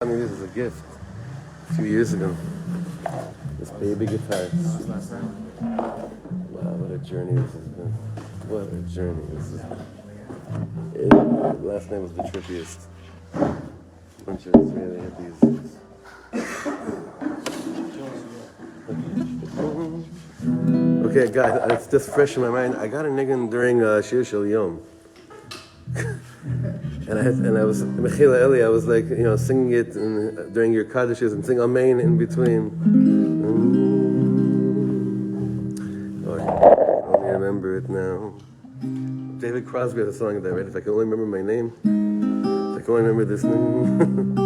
I mean, this is a gift a few years ago. This baby guitar. Wow, what a journey this has been. What a journey this has been. Last name was the trippiest. Bunch of Israeli hippies. Okay, guys, it's just fresh in my mind. I got a niggun during Shir Shel Yom. And I was Mechila Eli. I was like, singing it during your Kaddishes and sing Amen in between. Oh, I only remember it now. David Crosby has a song of that, right? If I can only remember my name, if I can only remember this name.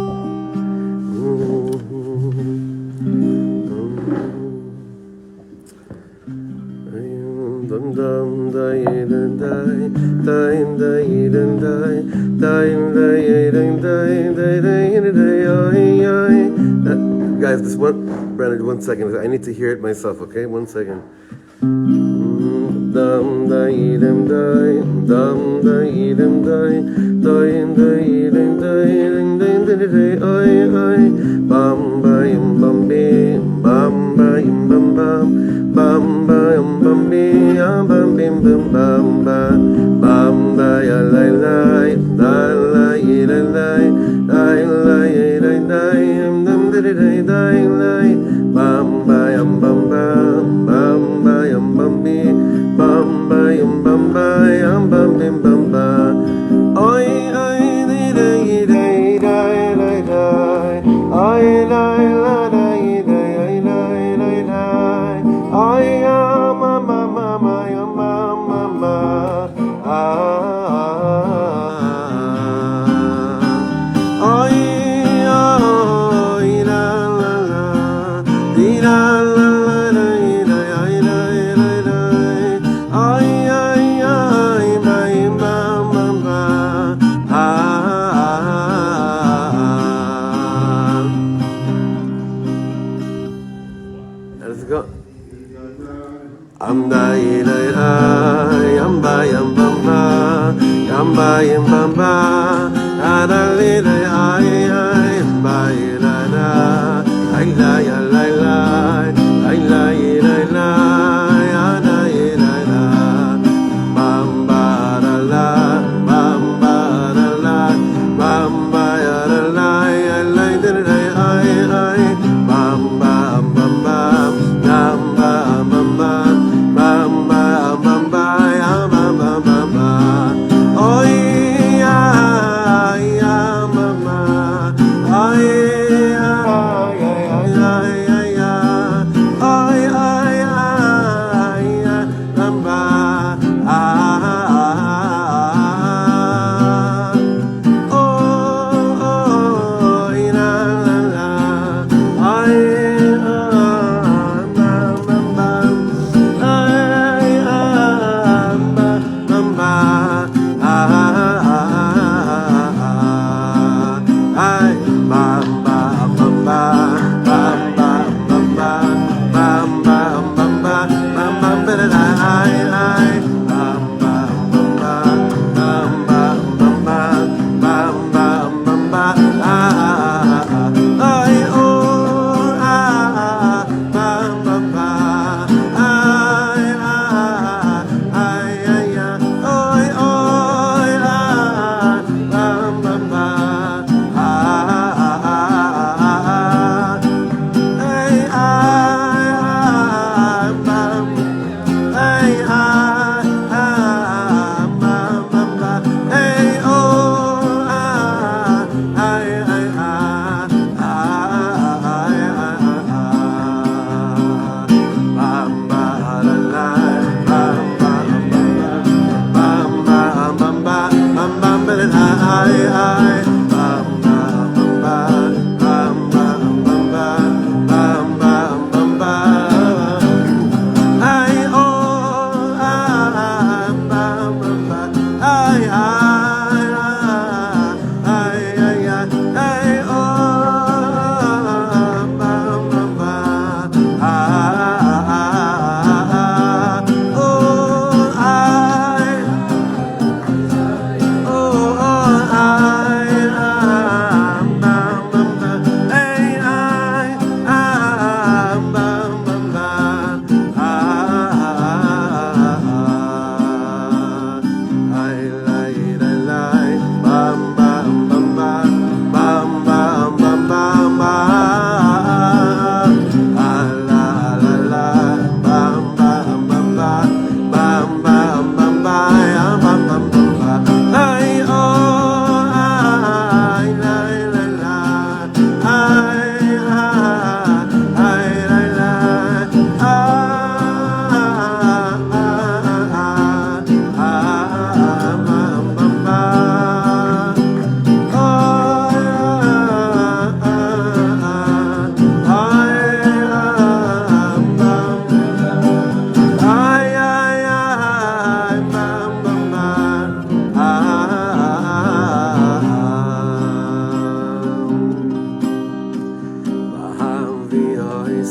Guys, this one, Brandon, 1 second. I need to hear it myself, okay? 1 second.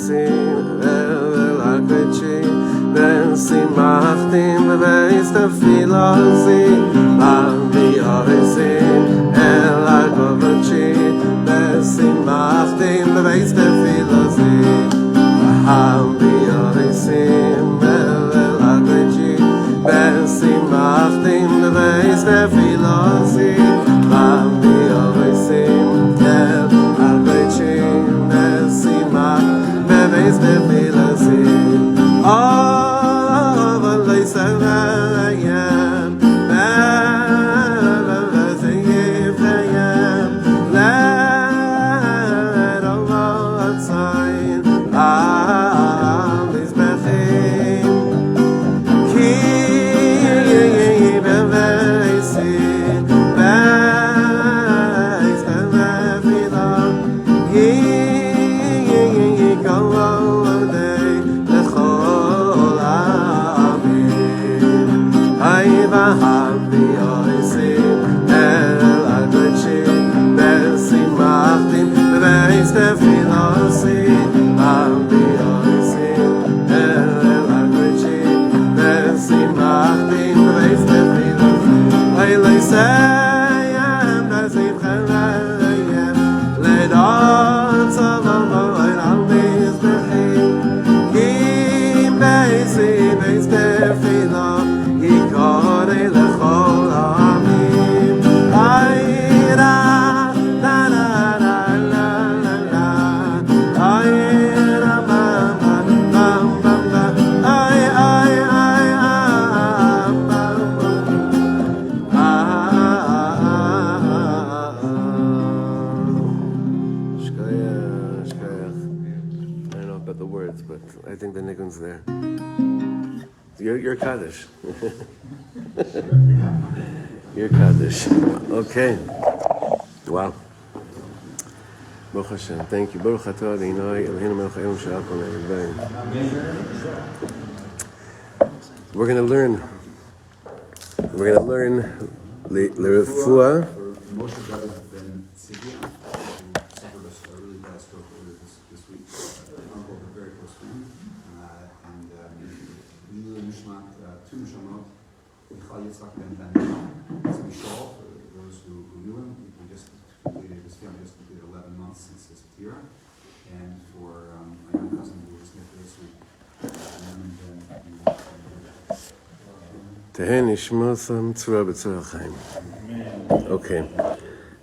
oisim el akrechi besimachtim bebeis tefilosi Lambi oisim el akrechi besimachtim bebeis tefilosi Lambi oisim el akrechi besimachtim bebeis tefilosi Lambi oisim el akrechi bebeis tefilosi all the lace and there. You're Kaddish. You're Kaddish. Okay. Wow. Baruch Hashem. Thank you. Baruch atah Adonai Eloheinu melech haolam she'al kol na'erev. We're going to learn L'Refuah. Those who knew him, he just completed, his family just completed 11 months since his Tira, and for my young cousin who was here this week, Tehen Ishmosam Tzura B'Tzura Chaim. Okay.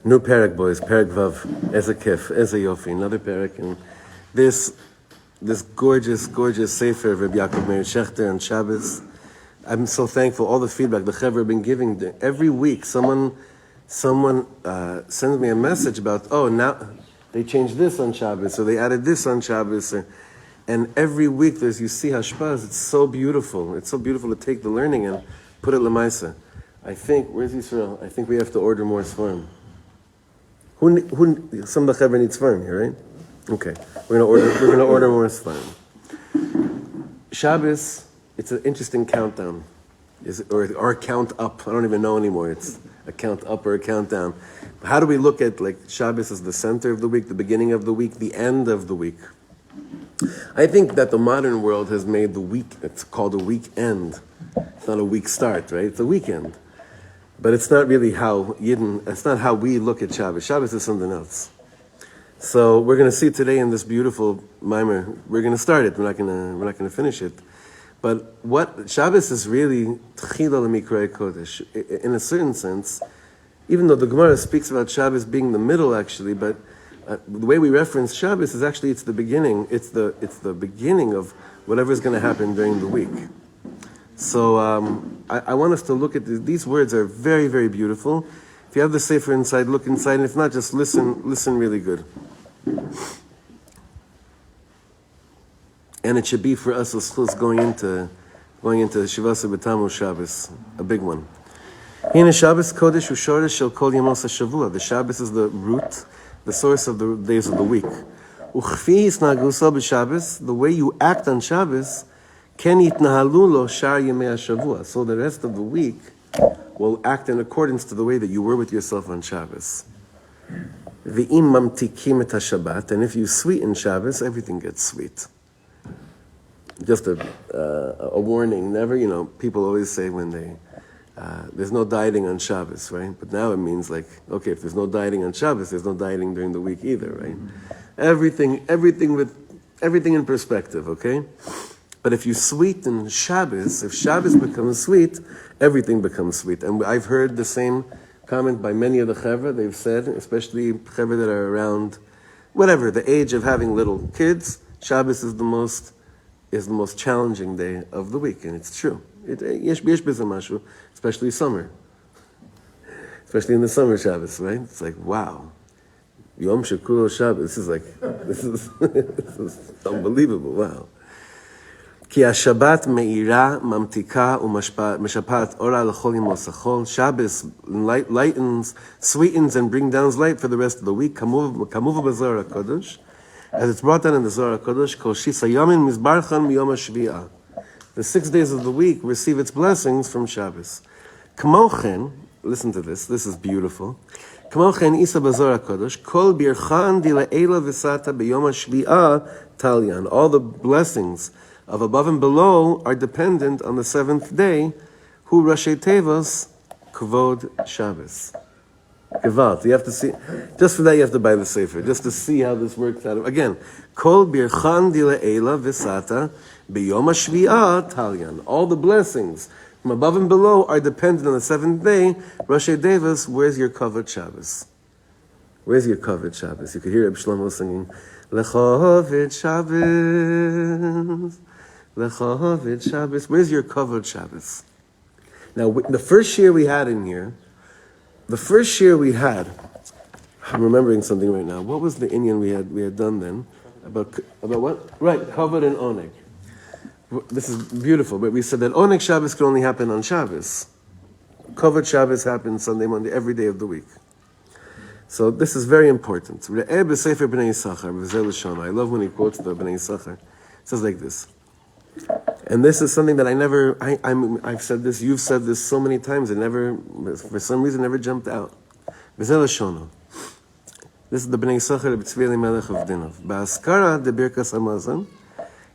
New parak, boys. Parak Vav. Eze Kef. Eze Yofi. Another parak. And this gorgeous sefer of Rabbi Ichimeier Shechter on Shabbos. I'm so thankful. All the feedback the Chevra have been giving every week. Someone sends me a message about, now they changed this on Shabbos, so they added this on Shabbos, and every week you see Hashpas. It's so beautiful. It's so beautiful to take the learning and put it lemaisa. I think where's Yisrael? I think we have to order more svarim. Some of the Chevra need svarim here, right? Okay, we're gonna order more svarim. Shabbos. It's an interesting countdown, or a count up. I don't even know anymore. It's a count up or a countdown. How do we look at Shabbos as the center of the week, the beginning of the week, the end of the week? I think that the modern world has made the week, it's called a weekend. It's not a week start, right? It's a weekend. But it's not really it's not how we look at Shabbos. Shabbos is something else. So we're going to see today in this beautiful mimer, we're going to start it. We're not going to finish it. But what Shabbos is really Tchila l'Mikrei Kodesh, in a certain sense, even though the Gemara speaks about Shabbos being the middle, actually, but the way we reference Shabbos is actually it's the beginning. It's the beginning of whatever is going to happen during the week. So I want us to look at these words are very, very beautiful. If you have the sefer inside, look inside, and if not, just listen really good. And it should be for us as going into Shivasa B'Tammuz Shabbos, a big one. Hina Shabbos Kodesh U'Shoresh Shel Kol Yemos HaShavua. The Shabbos is the root, the source of the days of the week. Uchfi Yisnaguso B'Shabbos, the way you act on Shabbos, Ken Yitnahalu Lo Shar Yemei HaShavua. So the rest of the week will act in accordance to the way that you were with yourself on Shabbos. V'im mamtikim et Shabbat, and if you sweeten Shabbos, everything gets sweet. Just a warning, never, people always say when there's no dieting on Shabbos, right? But now it means like, okay, if there's no dieting on Shabbos, there's no dieting during the week either, right? Everything in perspective, okay? But if you sweeten Shabbos, if Shabbos becomes sweet, everything becomes sweet. And I've heard the same comment by many of the chevra. They've said, especially chevra that are around, whatever, the age of having little kids, Shabbos is the most challenging day of the week, and it's true. Especially summer. Especially in the summer Shabbos, right? It's like, wow. Yom Shekulo Shabbos. This is unbelievable, wow. Ki Shabbat me'ira mamtika u'meshapat ora l'chol yemos hachol. Shabbos lightens, sweetens, and brings down light for the rest of the week. Kamuv b'Zohar HaKadosh. As it's brought down in the Zohar HaKadosh, Kol shisa yamin mizbarchan miyom hashvi'ah. The 6 days of the week receive its blessings from Shabbos. Kamochen, listen to this is beautiful. Kamochen isa b'Zohar HaKadosh, kol birchan dila'ela v'sata b'yom hashvi'ah talyan. All the blessings of above and below are dependent on the seventh day, hu Rashi Tevos Kvod Shabbos. Gewalt. You have to see, just for that you have to buy the Sefer, just to see how this works out. Again, Kol birchan dila'ela v'sata b'yom hashvi'ah talyan. All the blessings from above and below are dependent on the seventh day. Rashi Davis, where's your covered Shabbos? Where's your covered Shabbos? You could hear Rabbi Shlomo singing, Lechovid Shabbos, Lechovid Shabbos. Where's your covered Shabbos? Now, the first year we had in here, I'm remembering something right now. What was the inyan we had done then? About what? Right, kavod and oneg. This is beautiful, but we said that oneg Shabbos could only happen on Shabbos. Kavod Shabbos happens Sunday, Monday, every day of the week. So this is very important. I love when he quotes the Bnei Yisachar. It says like this. And this is something that I've said this, you've said this so many times, it never, for some reason, never jumped out. This is the Bnei Yisachar of Tzvi Elimelech of Dinov. Ba'askara de Birkas Hamazon.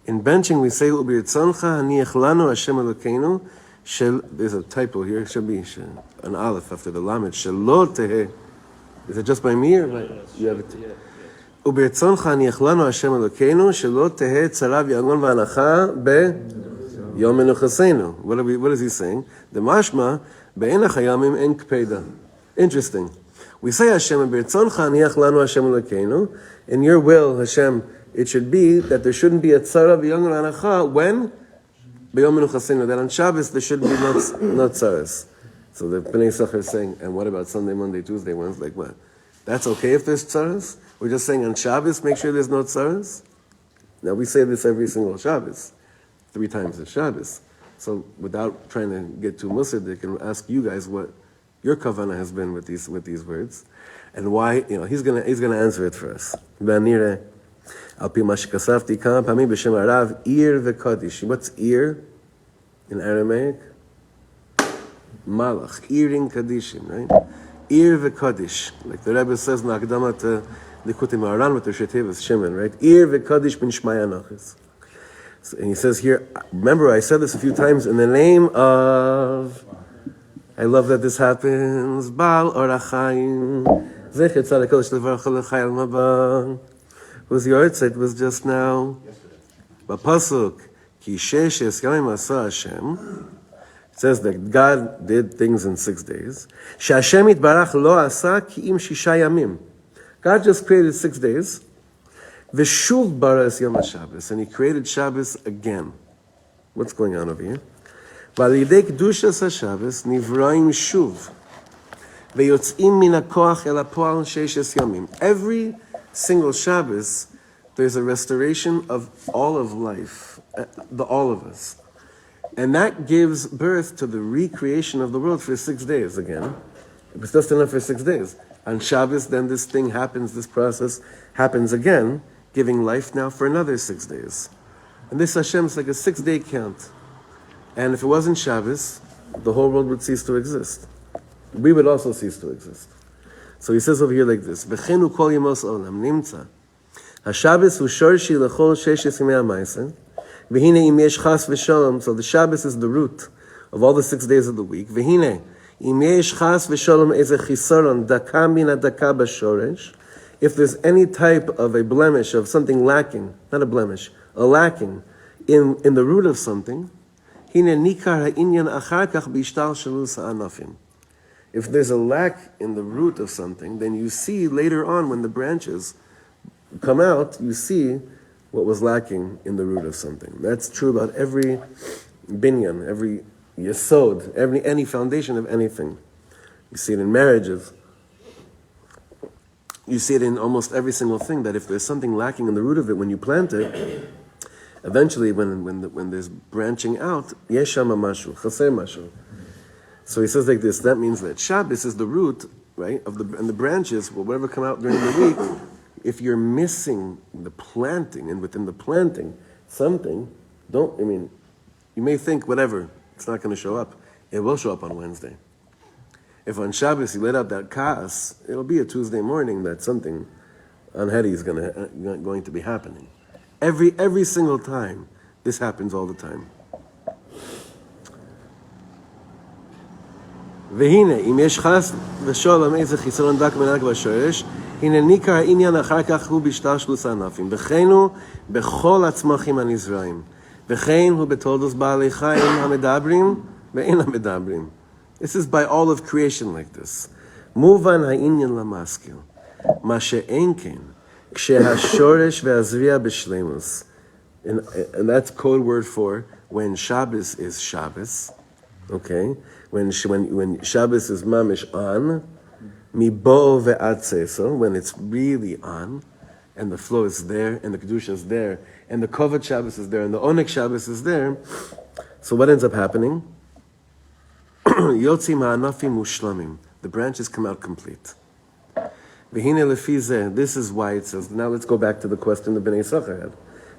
In benching we say, U'birtzoncha haniach lanu Hashem Elokeinu, there's a typo here, it should be an aleph after the lamed, shelo teheh. Is it just by me or by, you have it? וברצונך הניח לנו השם אלוקינו שלא תהא צרה ויגון והנחה ביום מנוחתנו. What is he saying? The mashma באין החיימים אין קפידה. Interesting. We say Hashem, ברצונך הניח לנו השם אלוקינו. In your will, Hashem, it should be that there shouldn't be a tzara ויגון והנחה when? ביום מנוחתנו. That on Shabbos there should be not tzaras. So the Bnei Yisachar is saying, and what about Sunday, Monday, Tuesday, Wednesday? Like what? That's okay if there's tzaras? We're just saying on Shabbos, make sure there's no tzaras? Now we say this every single Shabbos, 3 times a Shabbos. So without trying to get too musadik, and ask you guys what your kavanah has been with these words, and why, he's gonna answer it for us. V'anire, al pi ma shekasavti kama pamim b'shem harav, ir v'kadish. What's ir in Aramaic? Malach, irin kadishim, right? Ir v'kadish, like the Rebbe says in the Akdama to Likutim Haran with the Shetevas Shimon, right? Ir v'kadish bin shmaya nachis. And he says here, remember I said this a few times, in the name of, I love that this happens, Baal Orachayim, Zecher Tzaddik Kodesh Levarach L'chayil Maba, whose yahrzeit was just now, B'pasuk, Ki Sheshes Yomim Asa Hashem. It says that God did things in 6 days. Sh'Hashem Yitbarach lo asa ki im shisha yamim. God just created 6 days. V'shuv bara es yom HaShabbos. And he created Shabbos again. What's going on over here? V'alidei kedushas HaShabbos nivraim shuv. V'yotzim min hakoach el hapoal sheishes yamim. Every single Shabbos, there's a restoration of all of life. All of us. And that gives birth to the recreation of the world for 6 days again. It was just enough for 6 days. On Shabbos, then this thing happens, this process happens again, giving life now for another 6 days. And this Hashem is like a 6-day count. And if it wasn't Shabbos, the whole world would cease to exist. We would also cease to exist. So he says over here like this, V'chenu kol yemos olam nimtza. HaShabbos hu shorshi l'chol sheshes yimei ha'maisa. V'hine im yesh chas v'sholom. So the Shabbos is the root of all the 6 days of the week. V'hine im yesh chas v'sholom eze chisaron daka min ha'daka b'shoresh. If there's any type of a blemish, of something lacking, not a blemish, a lacking in the root of something, hine nikar ha'inyan achar kach b'ishtal shalus ha'anafim. If there's a lack in the root of something, then you see later on when the branches come out, you see what was lacking in the root of something. That's true about every binyan, every yesod, any foundation of anything. You see it in marriages. You see it in almost every single thing, that if there's something lacking in the root of it when you plant it, eventually when there's branching out, yesh shama mashu, chaser mashu. So he says like this, that means that Shabbos is the root, right, and the branches, will whatever come out during the week, if you're missing the planting, and within the planting, something, you may think, whatever, it's not going to show up. It will show up on Wednesday. If on Shabbos you let out that kaas, it'll be a Tuesday morning that something unheady is going to be happening. Every single time, this happens all the time. והנה, אם יש חס ושלום איזה חיסרון דק מנהג בשורש, הנה ניכר העניין אחר כך הוא בשתלשלות הענפים. וכן הוא בכל הצמחים הנזרעים. וכן הוא בתולדות בעלי חיים המדברים ואין המדברים. This is by all of creation like this. מובן העניין למשכיל. מה שאין כן, כשהשורש והזריע בשלמוס. And that's code word for when Shabbos is Shabbos. Okay? When Shabbos is mamish on, mibo ve'ad seso, when it's really on, and the flow is there, and the kedusha is there, and the kovod Shabbos is there, and the onik Shabbos is there. So what ends up happening? Yotzim ha'anafim mushlamim. The branches come out complete. V'hine lefi zeh. This is why it says. Now let's go back to the question the Bnei Yisachar had.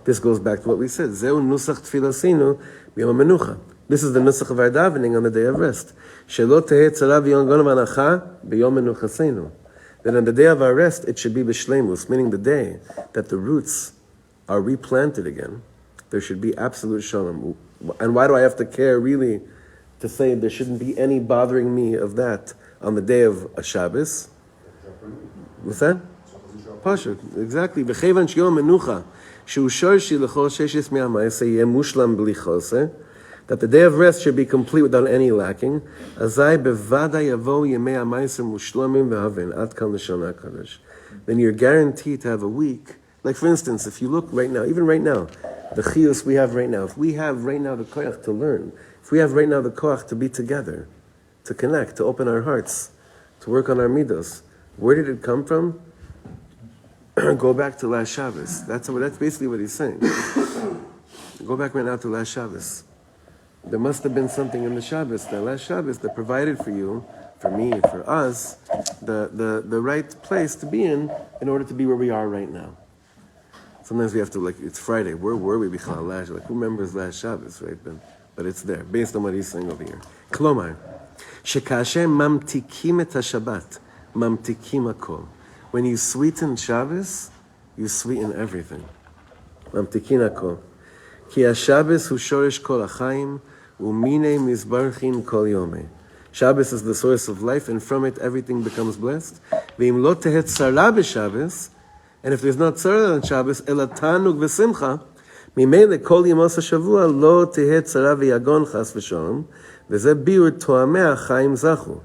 This goes back to what we said. Zeu nusach tfilasinu b'yom menucha. This is the nusach of our davening on the day of rest. Shelo tehei tzara v'yongon manacha b'yom menuchasenu. That on the day of our rest, it should be b'shleimus, meaning the day that the roots are replanted again. There should be absolute shalom. And why do I have to care really to say there shouldn't be any bothering me of that on the day of a Shabbos? What's that? Pashut, exactly. V'chevan sh'yom menucha shu shorshi l'chol sheshes mi'amayse yeh mushlam b'li choseh. That the day of rest should be complete without any lacking. Azai bevada yavo yemei ha'mayse mushlamim v'haven ad kan l'shon hakadosh. Then you're guaranteed to have a week. Like for instance, if you look right now, even right now, the chiyus we have right now, if we have right now the koach to learn, if we have right now the koach to be together, to connect, to open our hearts, to work on our midos, where did it come from? Go back to last Shabbos. That's basically what he's saying. Go back right now to last Shabbos. There must have been something in the Shabbos, that last Shabbos, that provided for you, for me, for us, the right place to be in order to be where we are right now. Sometimes we have to, it's Friday. Where were we b'chal last? Who remembers last Shabbos, right? But it's there, based on what he's saying over here. Klomar, shekashem mamtikim et haShabbat, mamtikim hakol. When you sweeten Shabbos, you sweeten everything. Mamtikin hakol. Ki haShabbos hu shoresh kol hachayim, u'minei mizbarchin kol yomei. Shabbos is the source of life, and from it everything becomes blessed. Ve'im lo tehet tzara b'Shabbos, and if there's not tzara on Shabbos, ela tanug v'simcha, mimele kol yemos hashavua lo tehet tzara v'yagon chas v'sholom, v'zeh biur toamei ha'chayim zachu,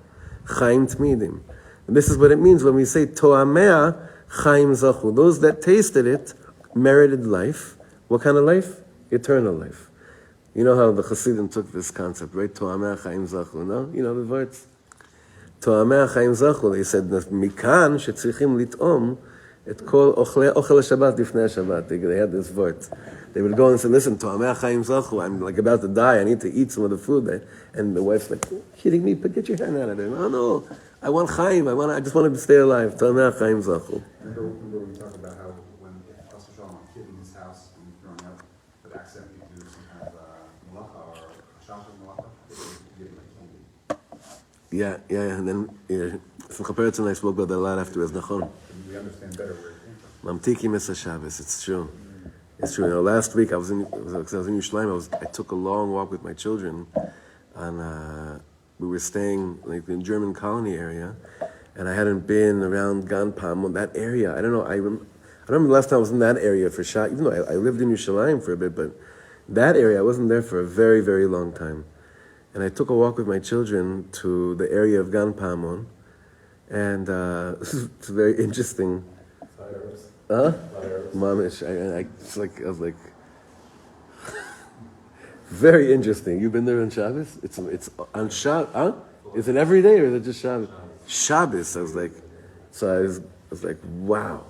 chayim tmidim. And this is what it means when we say toamei chayim zachu. Those that tasted it merited life. What kind of life? Eternal life. You know how the Hasidim took this concept, right? Toamei chaim zachu, no? You know the words? Toamei chaim zachu. They said, mikan shetzrichim lit'om et kol ochel Shabbat difnei Shabbat. They had this word. They would go and say, listen, Toamei chaim zachu, I'm about to die, I need to eat some of the food. And the wife's like, kidding me? Get your hand out of there. No, I want chaim, I just want to stay alive. Toamei chaim zachu. Remember we talked about how when Pastor Shlomo, a kid in his house when he was growing up, would accidentally do some kind of malacha or shachar malacha, they would give him like candy. Yeah. And then Simcha Peretz and I spoke about that a lot afterwards. Nachon. We understand better where it came from. Mamtiki Misa Shabbos. It's true. It's true. Last week I was in Yerushalayim. I took a long walk with my children, and we were staying like in the German colony area, and I hadn't been around Gan Pam, that area. I don't know. I remember the last time I was in that area for Shabbos. Even though I lived in Yerushalayim for a bit, but that area I wasn't there for a very, very long time. And I took a walk with my children to the area of Gan Pamon, and it's very interesting. Mamish. I was like, very interesting. You've been there on Shabbos? It's on Shabbos. Huh? Is it every day or is it just Shabbos? Shabbos. I was like, wow.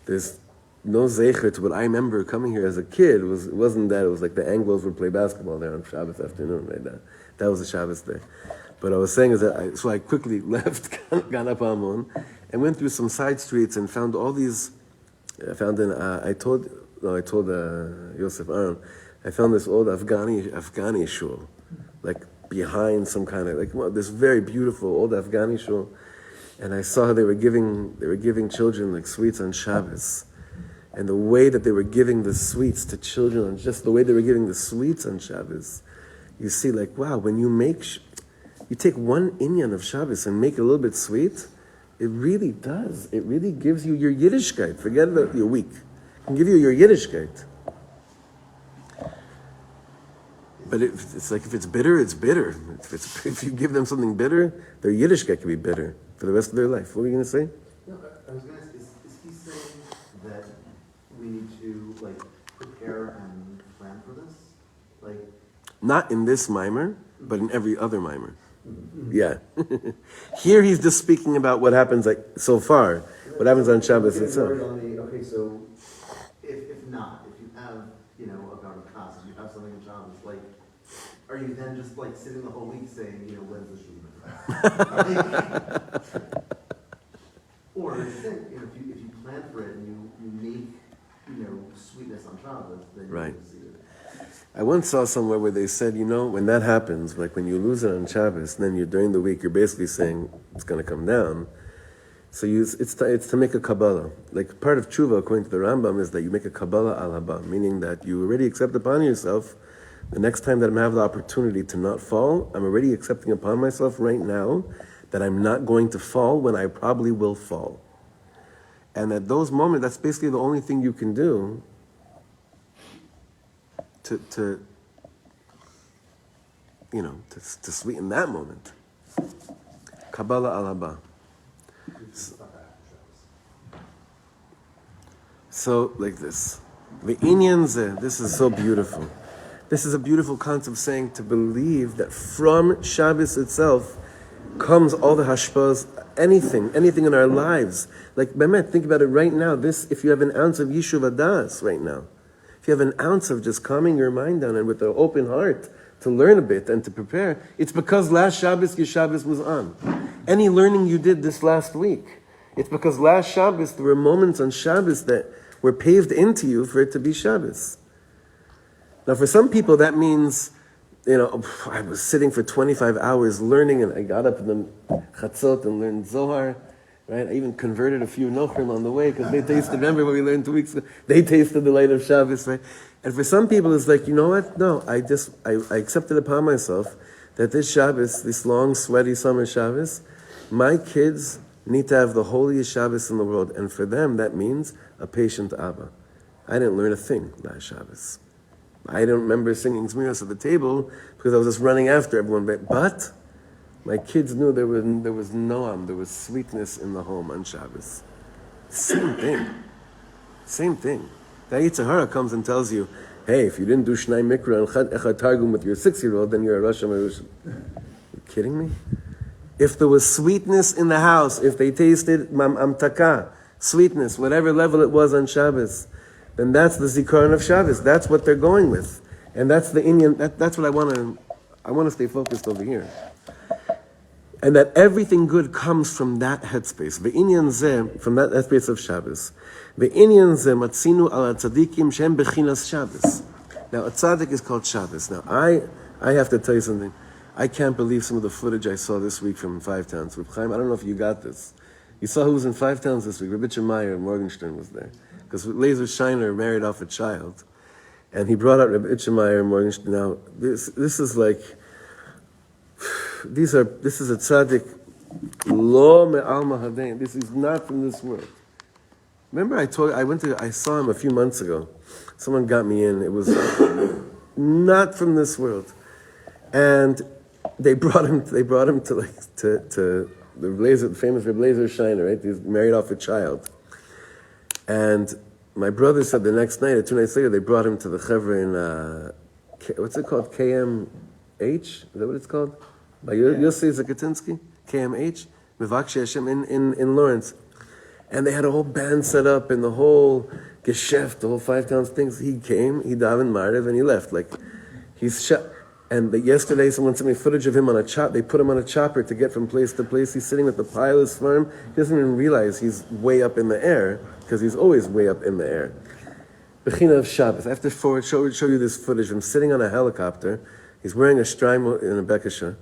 There's no zecher to what I remember coming here as a kid. It wasn't that. It was like the Anglos would play basketball there on Shabbos afternoon, right? That was the Shabbos day. But I was saying is that I quickly left Gan Pamon and went through some side streets and found all these. I told Yosef Aaron, I found this old Afghani shul, like behind some kind of this very beautiful old Afghani shul, and I saw they were giving children like sweets on Shabbos, and the way that they were giving the sweets to children, and just the way they were giving the sweets on Shabbos, you see like wow, when you take one inyan of Shabbos and make it a little bit sweet. It really does. It really gives you your Yiddishkeit. Forget about your week. It can give you your Yiddishkeit. But it's like if it's bitter, it's bitter. If you give them something bitter, their Yiddishkeit can be bitter for the rest of their life. What were you going to say? No, I was going to ask, is he saying that we need to prepare and plan for this? Not in this mimer, but in every other mimer. Yeah. Here he's just speaking about what happens so far. What happens on Shabbos itself. Okay, so if you have, about a class, you have something on Shabbos, are you then just sitting the whole week saying, when's the Shuvah? Or if you plan for it and you make, sweetness on Shabbos, then right. You see it. I once saw somewhere where they said, when that happens, like when you lose it on Shabbos, then during the week, you're basically saying it's going to come down. So it's to make a Kabbalah. Like part of tshuva, according to the Rambam, is that you make a Kabbalah al haba, meaning that you already accept upon yourself, the next time that I'm going to have the opportunity to not fall, I'm already accepting upon myself right now that I'm not going to fall when I probably will fall. And at those moments, that's basically the only thing you can do to sweeten that moment. Kabbalah al haba. So like this. This is so beautiful. This is a beautiful concept saying to believe that from Shabbos itself comes all the Hashpas, anything in our lives. Like, Bemet, think about it right now. If you have an ounce of Yishuv Adas right now, if you have an ounce of just calming your mind down and with an open heart to learn a bit and to prepare, it's because last Shabbos, your Shabbos was on. Any learning you did this last week, it's because last Shabbos, there were moments on Shabbos that were paved into you for it to be Shabbos. Now, for some people, that means, I was sitting for 25 hours learning, and I got up in the Chatzot and learned Zohar, right? I even converted a few Nochrim on the way, because they tasted, remember what we learned 2 weeks ago? They tasted the light of Shabbos, right? And for some people, it's like, you know what? No, I accepted upon myself that this Shabbos, this long, sweaty summer Shabbos, my kids need to have the holiest Shabbos in the world. And for them, that means a patient Abba. I didn't learn a thing last Shabbos. I don't remember singing Zmiros at the table because I was just running after everyone. But my kids knew there was noam, there was sweetness in the home on Shabbos. Same thing. The Yetzer Hara comes and tells you, hey, if you didn't do Shnai Mikra and Echad Targum with your 6-year-old, then you're a Rosh Hashanah. You kidding me? If there was sweetness in the house, if they tasted amtaka, sweetness, whatever level it was on Shabbos, then that's the Zikaron of Shabbos. That's what they're going with. And that's the Indian, that's what I want to stay focused over here. And that everything good comes from that headspace. Ve'inyan zeh, from that headspace of Shabbos. Ve'inyan zeh matzinu ala tzadikim shem bechinas Shabbos. Now, a tzaddik is called Shabbos. Now, I have to tell you something. I can't believe some of the footage I saw this week from Five Towns. Reb Chaim, I don't know if you got this. You saw who was in Five Towns this week. Rabbi Ichimeier and Morgenstern was there. Because Laser Shiner married off a child. And he brought out Rabbi Ichimeier and Morgenstern. Now, this is like, this is a tzaddik, lo me'alma hadein. This is not from this world. Remember I saw him a few months ago. Someone got me in. It was not from this world. And they brought him to the famous Reb Laser Shiner, right? He's married off a child. And my brother said the next night, or 2 nights later, they brought him to the chevra in, what's it called? KMH? Is that what it's called? By Yossi Zakatinsky? KMH? Mevakshi Hashem in Lawrence. And they had a whole band set up and the whole geschäft, the whole Five Towns things. He came, he davened Mariv, and he left. Like, and yesterday someone sent me footage of him on a chop. They put him on a chopper to get from place to place. He's sitting with the pilot's farm. He doesn't even realize he's way up in the air, because he's always way up in the air. Beginner of Shabbos. I have to show you this footage of him sitting on a helicopter. He's wearing a shtreim in a bekasha,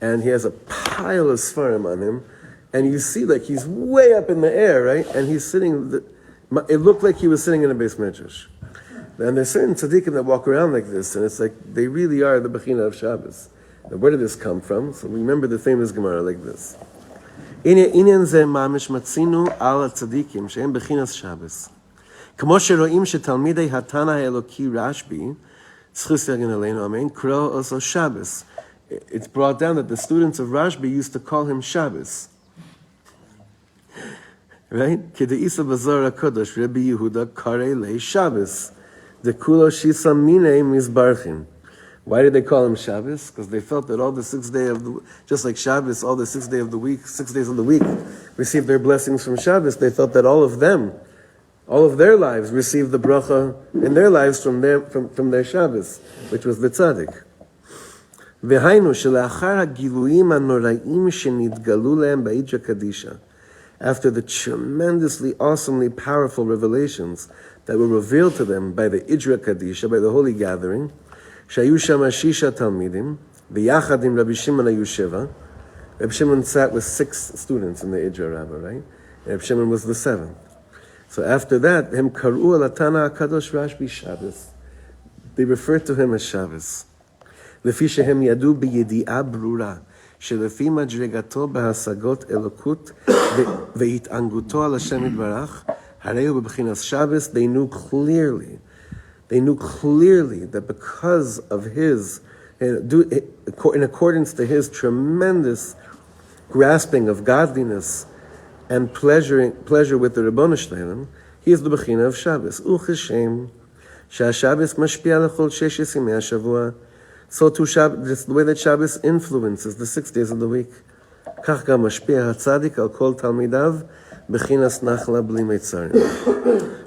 and he has a pile of svarim on him. And you see, like, he's way up in the air, right? And he's sitting, it looked like he was sitting in a beis medrash. And there's certain tzaddikim that walk around like this, and it's like, they really are the Beginner of Shabbos. Now, where did this come from? So remember the famous Gemara like this. Inyan ze mamish matzinu ala tzaddikim, she'em Beginner Shabbos. Kamo sheroim shetalmidei hatana ha'eloki Rashbi, tzchus yagen aleinu amen, kro also Shabbos. It's brought down that the students of Rashbi used to call him Shabbos. Right? Kedeisa bazar HaKadosh, Rabbi Yehuda kare le Shabbos. The kulo shisam mine mizbarchin. Why did they call him Shabbos? Because they felt that all the 6 days of the, just like Shabbos, all the 6 days of the week, 6 days of the week, received their blessings from Shabbos. They felt that all of them, all of their lives, received the bracha in their lives from their Shabbos, which was the tzaddik. V'hainu shelachar hagiluim hanoraim shenitgalu lehem ba'idra kadisha. After the tremendously, awesomely powerful revelations that were revealed to them by the Idra Kadisha, by the Holy Gathering, Shayu Shama Shisha Talmidim, V'yachad im Rabbi Shimon hayu sheva. Rabbi Shimon sat with 6 students in the Idra Rabbah, right? And Rabbi Shimon was the 7th. So after that, Hem Karu Alatana HaKadosh Rashbi Shabbos. They referred to him as Shabbos. Lefi shehem yadu b'yedi'ah brura. שלפי מדרגתו בהשגות אלוקות והתענגותו על השם יתברך, הרי הוא בבחינת Shabbos, they knew clearly that because of his, in accordance to his tremendous grasping of godliness and pleasure with the Ribono Shel Olam, he is the bechina of Shabbos. Ucheshem, שהשבס משפיע לכל 6 ימי השבוע. So too, this the way that Shabbos influences the 6 days of the week. כך גם משפיע הצדיק על כל תלמידיו בחינס נחלה בלי מצרים.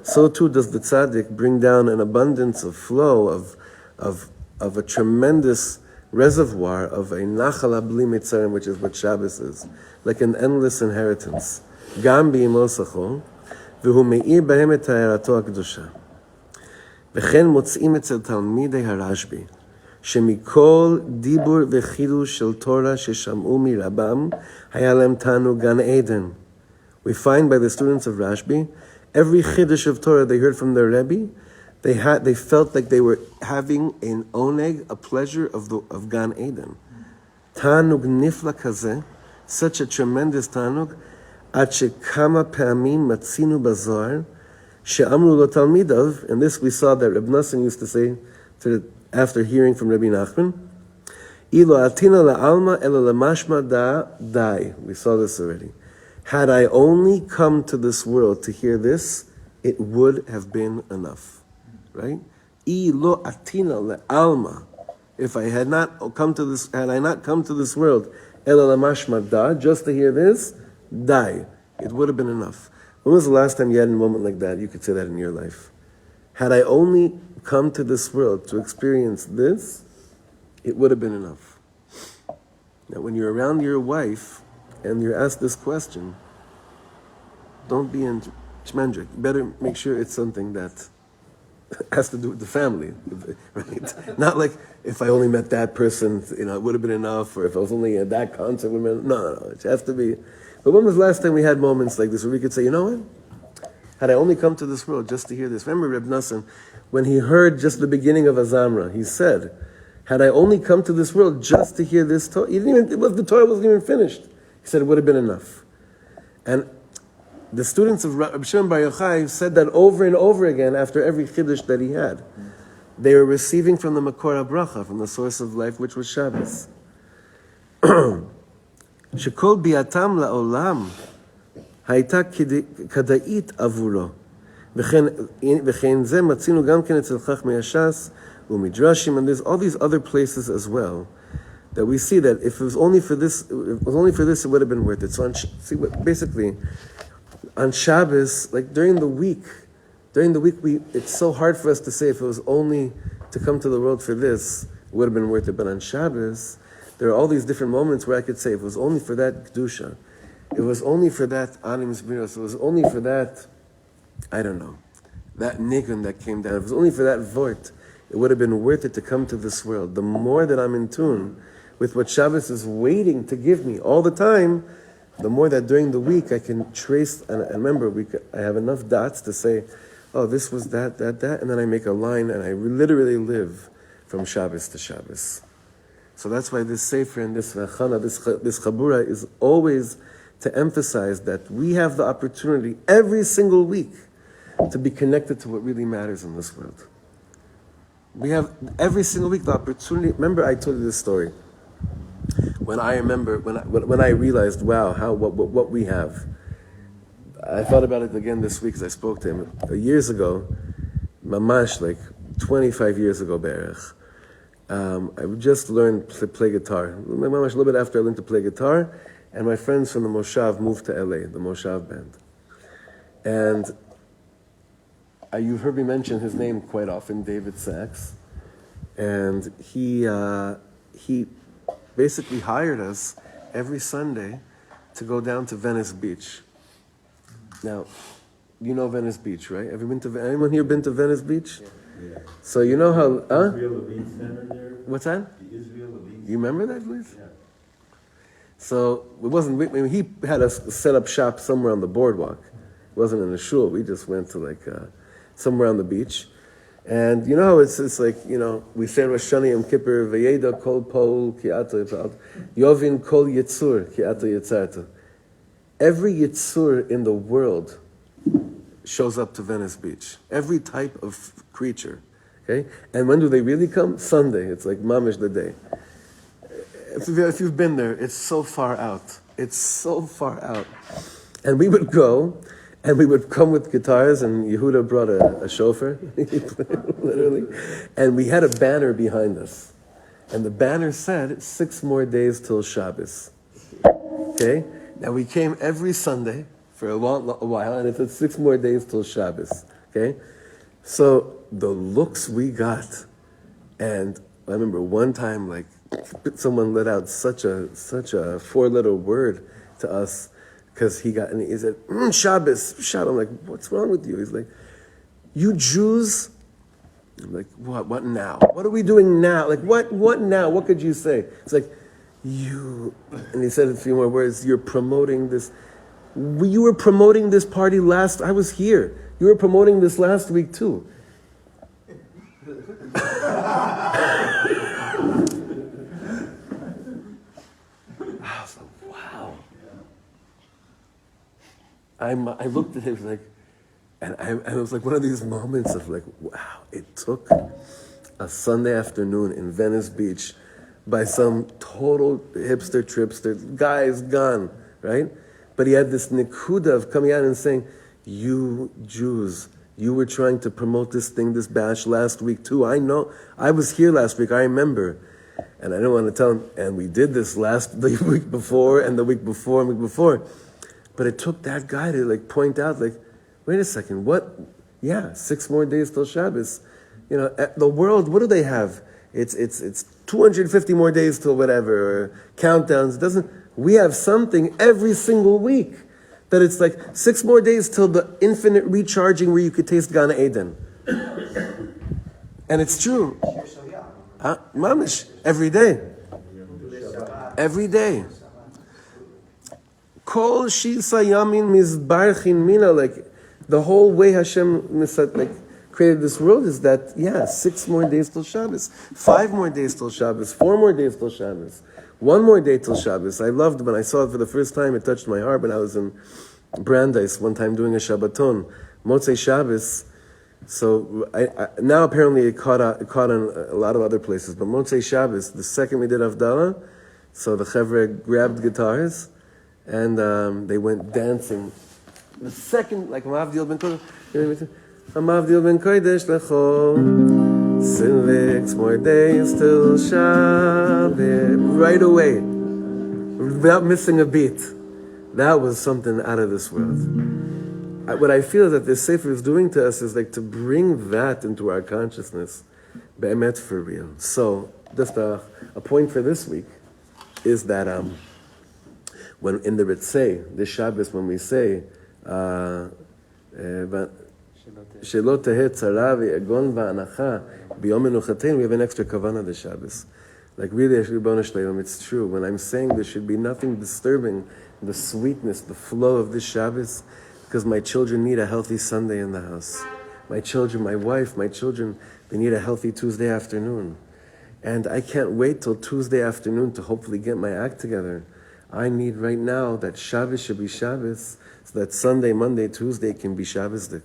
So too does the tzaddik bring down an abundance of flow of a tremendous reservoir of a nachala bli mitzarim, which is what Shabbos is, like an endless inheritance. Gam bi'imosacho, v'hu me'ir b'hem et ha'erato ha'kedusha. V'chen motzi'im etzel talmidei harashbi, שמכל דיבור וחידוש של תורה ששמעו מרבם, היה להם תענוג גן עדן. We find by the students of Rashbi, every chidush of Torah they heard from their Rebbe, they felt like they were having an oneg, a pleasure of Gan Eden. Tanug nifla kazeh, such a tremendous tanug, ad shekama pe'amim matzinu bazohar, she'amru lo talmidav, and this we saw that Reb Nosson used to say after hearing from Rabbi Nachman, ilo atina la'alma ela lamashma dai. We saw this already. Had I only come to this world to hear this, it would have been enough. Right? Ilo atina le'alma. If I had not come to this, had I not come to this world, ela lamashma da, just to hear this, dai. It would have been enough. When was the last time you had a moment like that? You could say that in your life. Had I only come to this world to experience this, it would have been enough. Now, when you're around your wife and you're asked this question, don't be in shmendrik. You better make sure it's something that has to do with the family, right? Not like if I only met that person, it would have been enough, or if I was only at that concert, would have been, no, it has to be. But when was the last time we had moments like this where we could say, you know what? Had I only come to this world just to hear this. Remember Reb Nassim, when he heard just the beginning of Azamra, he said, had I only come to this world just to hear this Torah, the Torah wasn't even finished. He said it would have been enough. And the students of Rabbi Shimon Bar Yochai said that over and over again after every chiddush that he had. They were receiving from the Makor HaBracha, from the source of life, which was Shabbos. Shekol biatam la'olam hayta kada'it avuro. V'chein ze matzinu gam ken etzel chachmei hashas u'midrashim, and there's all these other places as well that we see that if it was only for this, it would have been worth it. So basically, on Shabbos, like during the week, it's so hard for us to say if it was only to come to the world for this, it would have been worth it. But on Shabbos, there are all these different moments where I could say if it was only for that Kedusha, it was only for that Anim Zmiros, it was only for that, I don't know, that Nigun that came down, if it was only for that Vort, it would have been worth it to come to this world. The more that I'm in tune with what Shabbos is waiting to give me all the time, the more that during the week I can trace, and remember, I have enough dots to say, oh, this was that, and then I make a line, and I literally live from Shabbos to Shabbos. So that's why this Sefer and this Vachana, this Chabura is always to emphasize that we have the opportunity every single week to be connected to what really matters in this world. We have every single week the opportunity. Remember, I told you this story. When I realized, wow, what we have. I thought about it again this week as I spoke to him. Years ago, mamash, like 25 years ago, Berech, I just learned to play guitar. Mamash, a little bit after I learned to play guitar, and my friends from the Moshav moved to LA, the Moshav band. And you've heard me mention his name quite often, David Sachs. And he basically hired us every Sunday to go down to Venice Beach. Now, you know Venice Beach, right? Anyone here been to Venice Beach? Yeah. So you know how, Israel Levine Center there? What's that? The Israel Levine. You remember that place? Yeah. So he had us set up shop somewhere on the boardwalk. It wasn't in a shul. We just went to somewhere on the beach. And you know how it's like, we say Rosh Hashanah Yom Kippur, V'yeda kol pol ki ato yipal, Yovin kol yitzur ki ato yitzarta. Every yitzur in the world shows up to Venice Beach. Every type of creature. Okay? And when do they really come? Sunday. It's like mamish the day. If you've been there, it's so far out. It's so far out. And we would go, and we would come with guitars, and Yehuda brought a shofar, literally. And we had a banner behind us. And the banner said, 6 more days till Shabbos. Okay? Now we came every Sunday for a while, and it said 6 more days till Shabbos. Okay? So the looks we got, and I remember one time, someone let out such a 4-letter word to us, because he said, Shabbos, Shabbos. I'm like, what's wrong with you? He's like, you Jews? I'm like, what now? What are we doing now? Like, what now? What could you say? It's like, you, and he said a few more words, you're promoting this. You were promoting this party I was here. You were promoting this last week too. I looked at him and it was like one of these moments of wow, it took a Sunday afternoon in Venice Beach by some total hipster tripster, guy's gone, right? But he had this nikuda of coming out and saying, you Jews, you were trying to promote this bash last week too. I know, I was here last week, I remember. And I don't want to tell him, and we did this the week before, and the week before, and the week before. But it took that guy to point out, wait a second, what? Yeah, 6 more days till Shabbos. The world, what do they have? It's 250 more days till whatever, or countdowns. We have something every single week that it's 6 more days till the infinite recharging where you could taste Gan Eden. And it's true. Mamish, every day. Every day. Kol shisa yamin mizbarchin mina, like the whole way Hashem created this world is that, 6 more days till Shabbos, 5 more days till Shabbos, 4 more days till Shabbos, 1 more day till Shabbos. I loved when I saw it for the first time. It touched my heart when I was in Brandeis one time doing a Shabbaton, Motzei Shabbos. So now apparently it caught on a lot of other places. But Motzei Shabbos, the second we did Havdalah, so the Chevra grabbed guitars and they went dancing. The second, like Mavdil ben Kodesh, Mavdil ben Kodesh lecho, 6 more days till Shabbos. Right away, without missing a beat. That was something out of this world. What I feel that this Sefer is doing to us is like to bring that into our consciousness, be'emet, for real. So, just a point for this week is that when in the Ritzei, this Shabbos, when we say, Shelo teheh tzara v'yagon v'anacha b'yom menuchateinu, we have an extra kavanah this Shabbos. Like really, it's true. When I'm saying there should be nothing disturbing the sweetness, the flow of this Shabbos, because my children need a healthy Sunday in the house. My children, my wife, my children, they need a healthy Tuesday afternoon. And I can't wait till Tuesday afternoon to hopefully get my act together. I need right now that Shabbos should be Shabbos, so that Sunday, Monday, Tuesday can be Shabbosdik.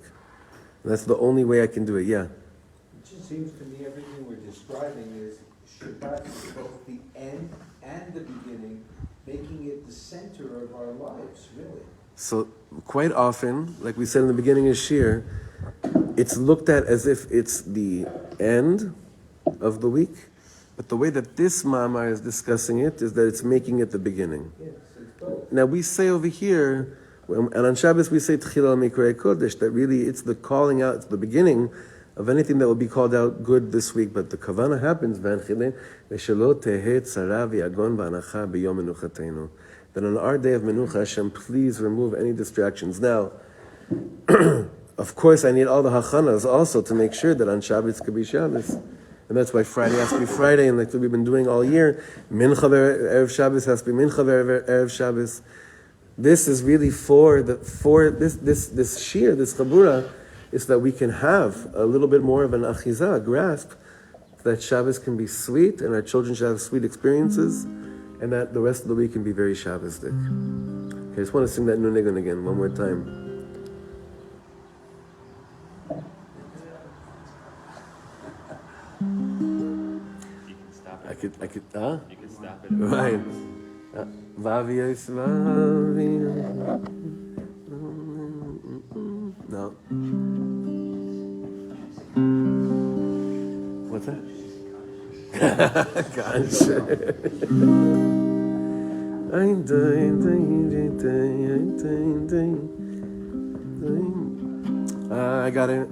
That's the only way I can do it, yeah. It just seems to me everything we're describing is Shabbat is both the end and the beginning, making it the center of our lives, really. So quite often, like we said in the beginning of Shir, it's looked at as if it's the end of the week, but the way that this Ma'amar is discussing it is that it's making it the beginning. Yes, it's both. Now we say over here, and on Shabbos we say Tchila Mikrei Kodesh, that really it's the calling out, it's the beginning of anything that will be called out good this week, but the Kavanah happens, that on our day of Menucha, Hashem, please remove any distractions. Now, of course, I need all the hachanas also to make sure that on Shabbos could be Shabbos. And that's why Friday has to be Friday, and like we've been doing all year, Mincha Erev Shabbos has to be Mincha Erev Shabbos. This is really for this shir, this chabura, is that we can have a little bit more of an achizah, a grasp, that Shabbos can be sweet, and our children should have sweet experiences, and that the rest of the week can be very Shabbosdik. Okay, I just want to sing that Nunegun again, one more time. You can stop it. I could, You can stop it. Right. Vavios, vavios. No. What's that? Gosh. I got it.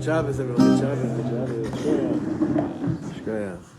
Shabbos, everyone. Good Shabbos. Good Shabbos. Shkoyach.